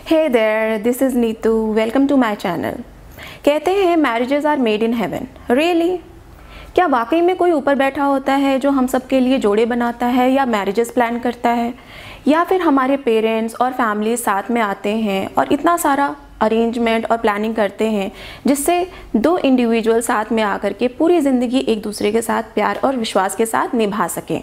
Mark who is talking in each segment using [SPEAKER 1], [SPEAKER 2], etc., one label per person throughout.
[SPEAKER 1] Hey there, this is Neetu. Welcome to my channel. कहते हैं marriages are made in heaven. Really? क्या वाकई में कोई ऊपर बैठा होता है जो हम सब के लिए जोड़े बनाता है या मैरिजेस प्लान करता है, या फिर हमारे पेरेंट्स और फैमिली साथ में आते हैं और इतना सारा अरेंजमेंट और प्लानिंग करते हैं जिससे दो इंडिविजुअल साथ में आकर के पूरी ज़िंदगी एक दूसरे के साथ प्यार और विश्वास के साथ निभा सकें.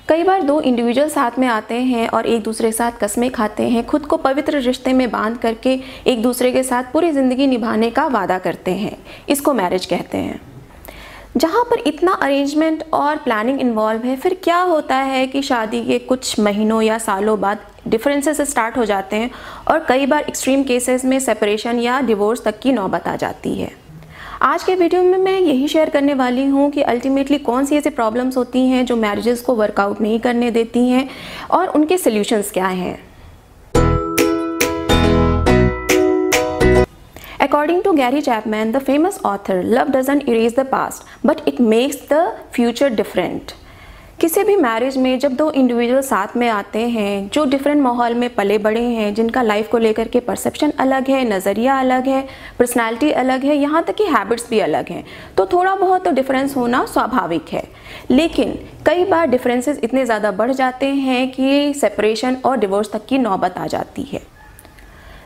[SPEAKER 1] कई बार दो इंडिविजुअल साथ में आते हैं और एक दूसरे के साथ कस्में खाते हैं, खुद को पवित्र रिश्ते में बांध करके एक दूसरे के साथ पूरी ज़िंदगी निभाने का वादा करते हैं. इसको मैरिज कहते हैं. जहाँ पर इतना अरेंजमेंट और प्लानिंग इन्वॉल्व है, फिर क्या होता है कि शादी के कुछ महीनों या सालों बाद डिफरेंसेस स्टार्ट हो जाते हैं और कई बार एक्सट्रीम केसेस में सेपरेशन या डिवोर्स तक की नौबत आ जाती है. आज के वीडियो में मैं यही शेयर करने वाली हूँ कि अल्टीमेटली कौन सी ऐसी प्रॉब्लम्स होती हैं जो मैरिजेस को वर्कआउट नहीं करने देती हैं और उनके सॉल्यूशंस क्या हैं. According to Gary Chapman, the famous author, love doesn't erase the past, but it makes the future different. किसी भी मैरिज में जब दो इंडिविजुअल साथ में आते हैं जो डिफरेंट माहौल में पले बड़े हैं, जिनका लाइफ को लेकर के परसेप्शन अलग है, नज़रिया अलग है, पर्सनालिटी अलग है, यहाँ तक कि हैबिट्स भी अलग हैं, तो थोड़ा बहुत तो डिफरेंस होना स्वाभाविक है. लेकिन कई बार डिफरेंसेस इतने ज़्यादा बढ़ जाते हैं कि सेपरेशन और डिवोर्स तक की नौबत आ जाती है.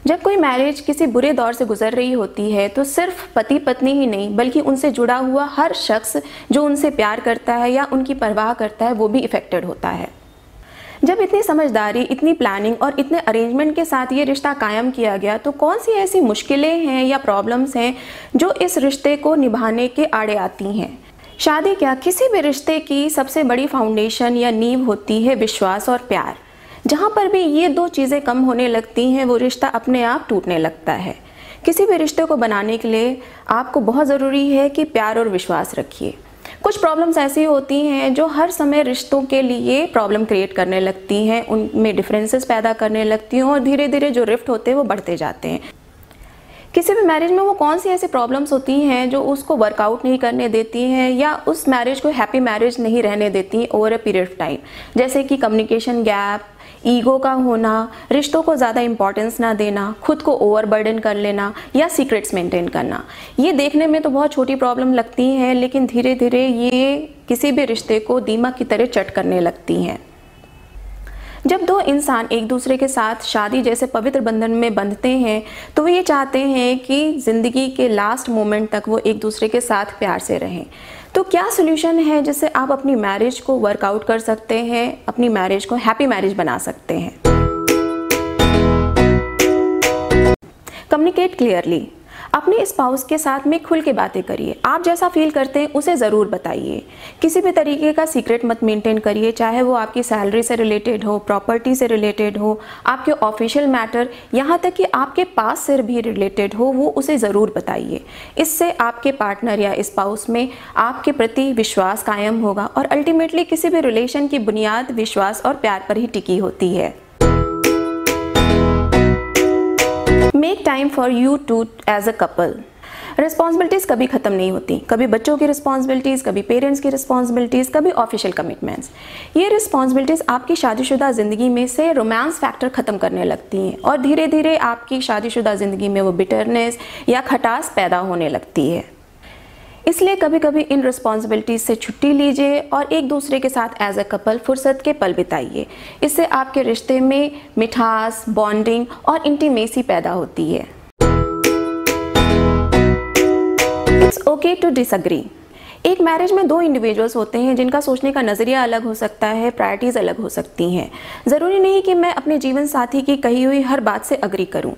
[SPEAKER 1] जब कोई मैरिज किसी बुरे दौर से गुजर रही होती है तो सिर्फ पति पत्नी ही नहीं बल्कि उनसे जुड़ा हुआ हर शख्स जो उनसे प्यार करता है या उनकी परवाह करता है वो भी इफ़ेक्टेड होता है. जब इतनी समझदारी, इतनी प्लानिंग और इतने अरेंजमेंट के साथ ये रिश्ता कायम किया गया तो कौन सी ऐसी मुश्किलें हैं या प्रॉब्लम्स हैं जो इस रिश्ते को निभाने के आड़े आती हैं. शादी क्या, किसी भी रिश्ते की सबसे बड़ी फाउंडेशन या नींव होती है विश्वास और प्यार. जहाँ पर भी ये दो चीज़ें कम होने लगती हैं वो रिश्ता अपने आप टूटने लगता है. किसी भी रिश्ते को बनाने के लिए आपको बहुत ज़रूरी है कि प्यार और विश्वास रखिए. कुछ प्रॉब्लम्स ऐसी होती हैं जो हर समय रिश्तों के लिए प्रॉब्लम क्रिएट करने लगती हैं, उनमें डिफरेंसेस पैदा करने लगती हैं और धीरे धीरे जो रिफ्ट होते हैं वो बढ़ते जाते हैं. किसी भी मैरिज में वो कौन सी ऐसी प्रॉब्लम्स होती हैं जो उसको वर्कआउट नहीं करने देती हैं या उस मैरिज को हैप्पी मैरिज नहीं रहने देती over a period of time, जैसे कि कम्युनिकेशन गैप, ईगो का होना, रिश्तों को ज़्यादा इंपॉर्टेंस ना देना, खुद को ओवरबर्डन कर लेना या सीक्रेट्स मेंटेन करना. ये देखने में तो बहुत छोटी प्रॉब्लम लगती हैं लेकिन धीरे धीरे ये किसी भी रिश्ते को दीमक की तरह चट करने लगती हैं. जब दो इंसान एक दूसरे के साथ शादी जैसे पवित्र बंधन में बंधते हैं तो वो ये चाहते हैं कि ज़िंदगी के लास्ट मोमेंट तक वो एक दूसरे के साथ प्यार से रहें. तो क्या सोल्यूशन है जिससे आप अपनी मैरिज को वर्कआउट कर सकते हैं, अपनी मैरिज को हैप्पी मैरिज बना सकते हैं. Communicate clearly. अपने स्पाउस के साथ में खुल के बातें करिए. आप जैसा फील करते हैं उसे ज़रूर बताइए. किसी भी तरीके का सीक्रेट मत मेंटेन करिए, चाहे वो आपकी सैलरी से रिलेटेड हो, प्रॉपर्टी से रिलेटेड हो, आपके ऑफिशियल मैटर, यहाँ तक कि आपके पास से भी रिलेटेड हो, वो उसे ज़रूर बताइए. इससे आपके पार्टनर या स्पाउस में आपके प्रति विश्वास कायम होगा और अल्टीमेटली किसी भी रिलेशन की बुनियाद विश्वास और प्यार पर ही टिकी होती है. Make time for you two as a couple. Responsibilities कभी ख़त्म नहीं होती. कभी बच्चों की रिस्पॉन्सिबिलिटीज़, कभी पेरेंट्स की रिस्पॉन्सिबिलिटीज़, कभी ऑफिशियल कमिटमेंट्स. ये रिस्पॉन्सिबिलिटीज़ आपकी शादीशुदा ज़िंदगी में से रोमांस फैक्टर ख़त्म करने लगती हैं और धीरे धीरे आपकी शादीशुदा ज़िंदगी में वो बिटरनेस या खटास पैदा होने लगती है. इसलिए कभी कभी इन रिस्पॉन्सिबिलिटीज़ से छुट्टी लीजिए और एक दूसरे के साथ एज अ कपल फुर्सत के पल बिताइए. इससे आपके रिश्ते में मिठास, बॉन्डिंग और इंटीमेसी पैदा होती है. It's okay to disagree. एक मैरिज में दो इंडिविजुअल्स होते हैं जिनका सोचने का नज़रिया अलग हो सकता है, प्रायोरिटीज़ अलग हो सकती हैं. ज़रूरी नहीं कि मैं अपने जीवन साथी की कही हुई हर बात से अग्री करूं.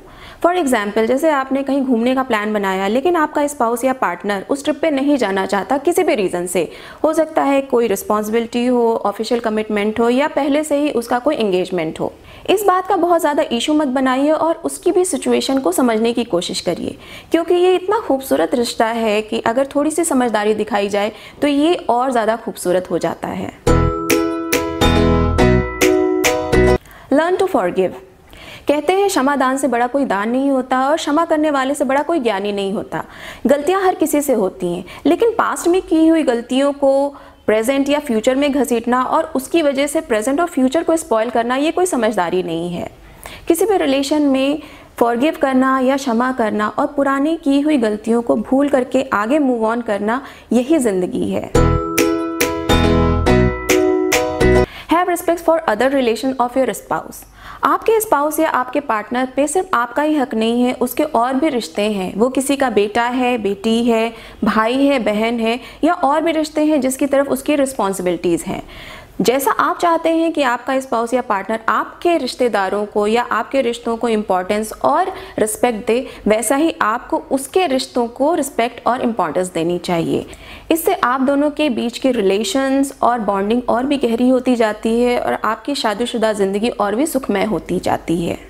[SPEAKER 1] फॉर एग्जाम्पल, जैसे आपने कहीं घूमने का प्लान बनाया लेकिन आपका स्पाउस या पार्टनर उस ट्रिप पे नहीं जाना चाहता किसी भी रीज़न से. हो सकता है कोई रिस्पॉन्सिबिलिटी हो, ऑफिशियल कमिटमेंट हो या पहले से ही उसका कोई एंगेजमेंट हो. इस बात का बहुत ज़्यादा इशू मत बनाइए और उसकी भी सिचुएशन को समझने की कोशिश करिए, क्योंकि ये इतना खूबसूरत रिश्ता है कि अगर थोड़ी सी समझदारी दिखाई जाए तो ये और ज़्यादा खूबसूरत हो जाता है. Learn to forgive. कहते हैं क्षमादान से बड़ा कोई दान नहीं होता और क्षमा करने वाले से बड़ा कोई ज्ञानी नहीं होता. गलतियां हर किसी से होती हैं लेकिन पास्ट में की हुई गलतियों को प्रेजेंट या फ्यूचर में घसीटना और उसकी वजह से प्रेजेंट और फ्यूचर को स्पॉइल करना ये कोई समझदारी नहीं है. किसी भी रिलेशन में फॉरगिव करना या क्षमा करना और पुरानी की हुई गलतियों को भूल करके आगे मूव ऑन करना, यही ज़िंदगी है। Have respect for other relation of your spouse. आपके स्पाउस या आपके पार्टनर पे सिर्फ आपका ही हक नहीं है, उसके और भी रिश्ते हैं। वो किसी का बेटा है, बेटी है, भाई है, बहन है, या और भी रिश्ते हैं जिसकी तरफ उसकी रिस्पॉन्सिबिलिटीज़ हैं। जैसा आप चाहते हैं कि आपका स्पाउस या पार्टनर आपके रिश्तेदारों को या आपके रिश्तों को इम्पोर्टेंस और रिस्पेक्ट दे, वैसा ही आपको उसके रिश्तों को रिस्पेक्ट और इम्पोर्टेंस देनी चाहिए। इससे आप दोनों के बीच के रिलेशंस और बॉन्डिंग और भी गहरी होती जाती है और आपकी शादीशुदा ज़िंदगी और भी सुखमय होती जाती है।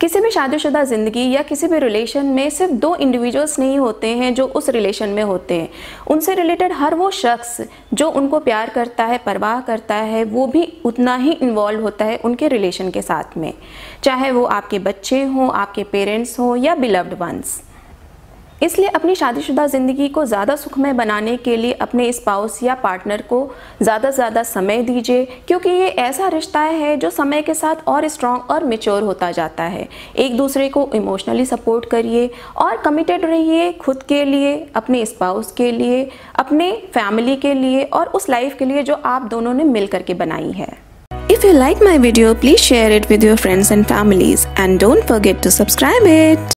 [SPEAKER 1] किसी भी शादीशुदा ज़िंदगी या किसी भी रिलेशन में सिर्फ दो इंडिविजुअल्स नहीं होते हैं जो उस रिलेशन में होते हैं। उनसे रिलेटेड हर वो शख्स जो उनको प्यार करता है, परवाह करता है, वो भी उतना ही इन्वॉल्व होता है उनके रिलेशन के साथ में, चाहे वो आपके बच्चे हों, आपके पेरेंट्स हों या बिलव्ड वंस। इसलिए अपनी शादीशुदा ज़िंदगी को ज़्यादा सुखमय बनाने के लिए अपने स्पाउस या पार्टनर को ज़्यादा से ज़्यादा समय दीजिए, क्योंकि ये ऐसा रिश्ता है जो समय के साथ और स्ट्रॉन्ग और मैच्योर होता जाता है। एक दूसरे को इमोशनली सपोर्ट करिए और कमिटेड रहिए खुद के लिए, अपने स्पाउस के लिए, अपने फैमिली के लिए और उस लाइफ के लिए जो आप दोनों ने मिल करके बनाई है। If you like my video, please share it with your friends and families and don't forget to subscribe it.